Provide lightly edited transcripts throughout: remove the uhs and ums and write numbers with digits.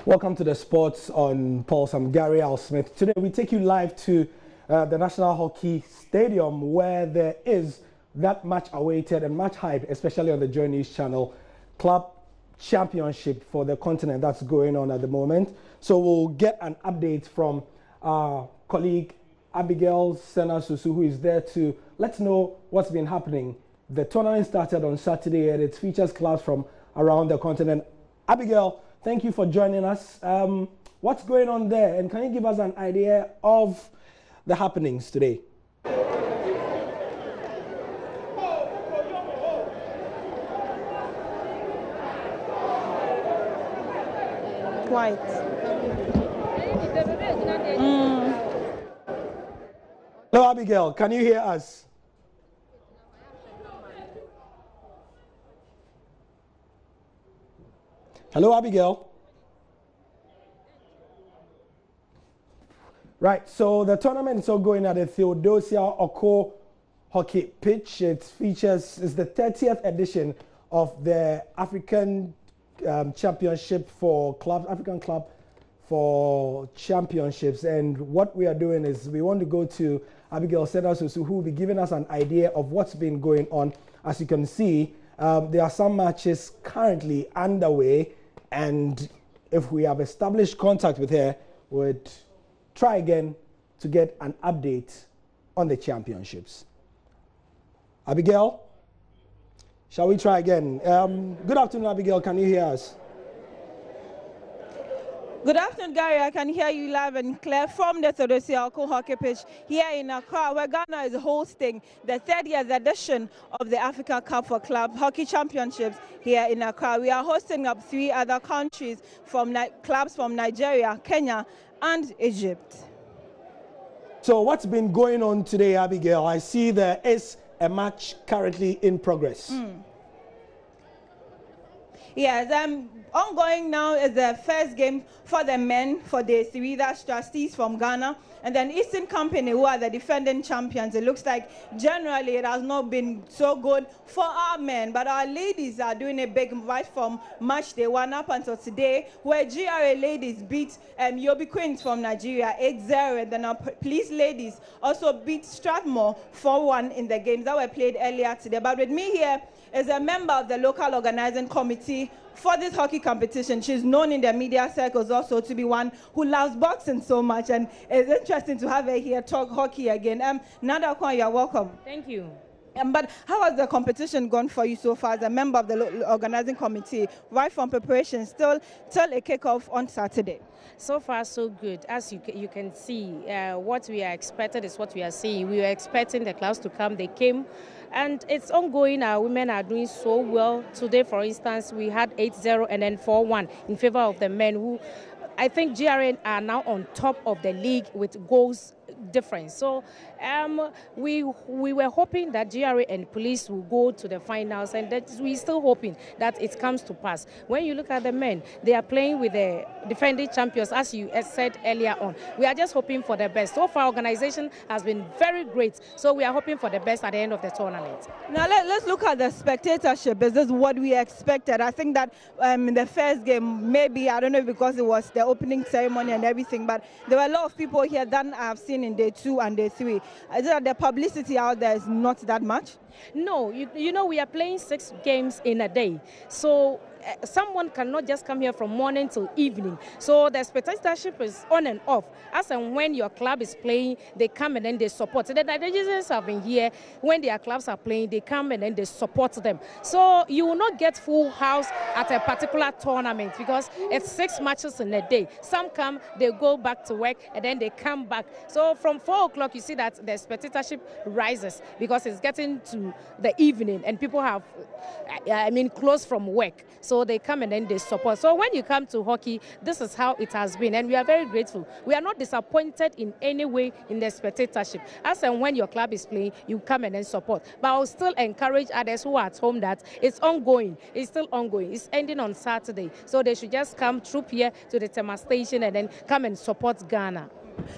Welcome to the Sports on Pulse. I'm Gary Al Smith. Today we take you live to the National Hockey Stadium, where there is that much awaited and much hype, especially on the JoyNews channel, Club Championship for the continent that's going on at the moment. So we'll get an update from our colleague Abigail Senna-Susu, who is there to let us know what's been happening. The tournament started on Saturday and it features clubs from around the continent. Abigail, thank you for joining us. What's going on there, and can you give us an idea of the happenings today? Quite. Hello, Abigail. Can you hear us? Hello, Abigail. Right, so the tournament is all going at the Theodosia Okoh hockey pitch. It features, it's the 30th edition of the African Championship for clubs, African Club for Championships. And what we are doing is we want to go to Abigail Senna-Susu, who will be giving us an idea of what's been going on. As you can see, there are some matches currently underway, and if we have established contact with her, we'll try again to get an update on the championships. Abigail, shall we try again? Good afternoon, Abigail. Can you hear us? Good afternoon, Gary. I can hear you loud and clear from the Theodosia Okoh hockey pitch here in Accra, where Ghana is hosting the 30th edition of the Africa Cup for Club Hockey Championships here in Accra. We are hosting up 3 other countries from clubs from Nigeria, Kenya, and Egypt. So what's been going on today, Abigail? I see there is a match currently in progress. Yes, ongoing now is the first game for the men for day 3. That's Trustees from Ghana. And then Eastern Company, who are the defending champions. It looks like generally it has not been so good for our men, but our ladies are doing a big right from match day 1 up until today, where GRA ladies beat Yobi Queens from Nigeria 8-0. And then our police ladies also beat Strathmore 4-1 in the games that were played earlier today. But with me here is a member of the local organizing committee for this hockey competition. She's known in the media circles also to be one who loves boxing so much, and it's interesting to have her here talk hockey again. Nada Okoh, you're welcome. Thank you. But how has the competition gone for you so far as a member of the organizing committee, right from preparation still till a kickoff on Saturday? So far, so good. As you can see, what we are expected is what we are seeing. We were expecting the clubs to come. They came, and it's ongoing. Our women are doing so well. Today, for instance, we had 8-0 and then 4-1 in favor of the men, who I think GRN are now on top of the league with goals difference. So we were hoping that GRA and police will go to the finals, and that we're still hoping that it comes to pass. When you look at the men, they are playing with the defending champions, as you said earlier on. We are just hoping for the best. So far, organization has been very great. So we are hoping for the best at the end of the tournament. Now let's look at the spectatorship. Is this what we expected? I think that in the first game, maybe, I don't know, because it was the opening ceremony and everything, but there were a lot of people here that I've seen in day 2 and day 3. Is it the publicity out there is not that much? No, you know, we are playing 6 games in a day. So someone cannot just come here from morning till evening. So the spectatorship is on and off. As and when your club is playing, they come and then they support. The Nigerians have been here. When their clubs are playing, they come and then they support them. So you will not get full house at a particular tournament because it's 6 matches in a day. Some come, they go back to work, and then they come back. So from 4 o'clock, you see that the spectatorship rises because it's getting to the evening and people have, closed from work. So they come and then they support. So when you come to hockey, this is how it has been, and we are very grateful. We are not disappointed in any way in the spectatorship. As and when your club is playing, you come and then support. But I will still encourage others who are at home that it's ongoing. It's still ongoing. It's ending on Saturday. So they should just come troop here to the Tema station and then come and support Ghana.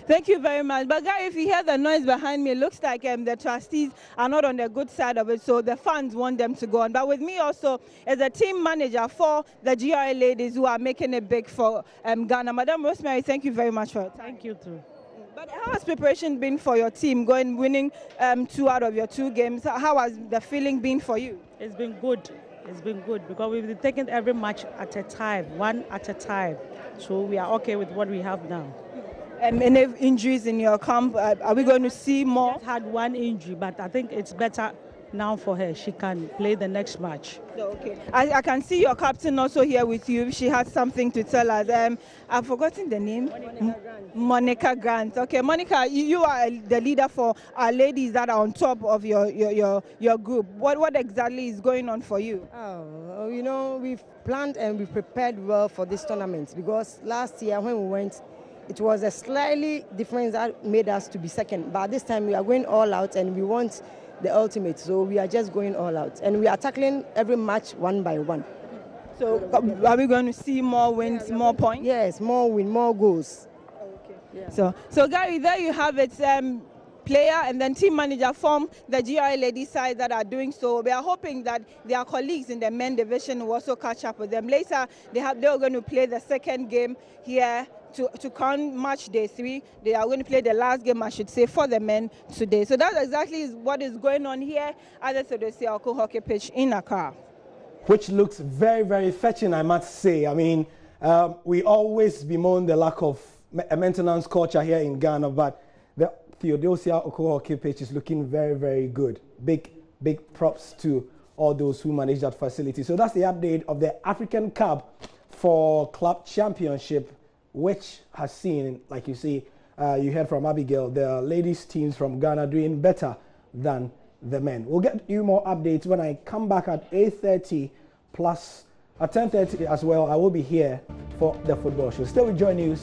Thank you very much. But Gary, if you hear the noise behind me, it looks like the trustees are not on the good side of it, so the fans want them to go on. But with me also is a team manager for the GRA ladies who are making it big for Ghana. Madam Rosemary, thank you very much for it. Thank you too. But how has preparation been for your team, winning 2 out of your 2 games? How has the feeling been for you? It's been good. It's been good because we've been taking every match at a time, one at a time. So we are okay with what we have now. Any injuries in your camp? Are we going to see more? Just had 1 injury, but I think it's better now for her. She can play the next match. Okay. I can see your captain also here with you. She has something to tell us. I've forgotten the name. Monica Grant. Okay, Monica, you are the leader for our ladies that are on top of your group. What exactly is going on for you? Oh, you know, we've planned and we've prepared well for this tournament because last year when we went, it was a slightly difference that made us to be second. But this time we are going all out and we want the ultimate. So we are just going all out. And we are tackling every match one by one. So are we going to see more wins, more points? Yes, more win, more goals. Okay. Yeah. So Gary, there you have it. Player and then team manager from the GRA ladies side that are doing so. We are hoping that their colleagues in the men division will also catch up with them. Later, they are going to play the second game here to count match day 3. They are going to play the last game, I should say, for the men today. So that's exactly what is going on here at the Theodosia Okoh hockey pitch in Accra. Which looks very, very fetching, I must say. I mean, we always bemoan the lack of a maintenance culture here in Ghana, but the Theodosia Okoh hockey pitch is looking very, very good. Big props to all those who manage that facility. So that's the update of the African Cup for Club Championship, which has seen, like you see, you heard from Abigail, the ladies teams from Ghana doing better than the men. We'll get you more updates when I come back at 8:30 plus at 10:30 as well. I will be here for the football show. Still with JoyNews.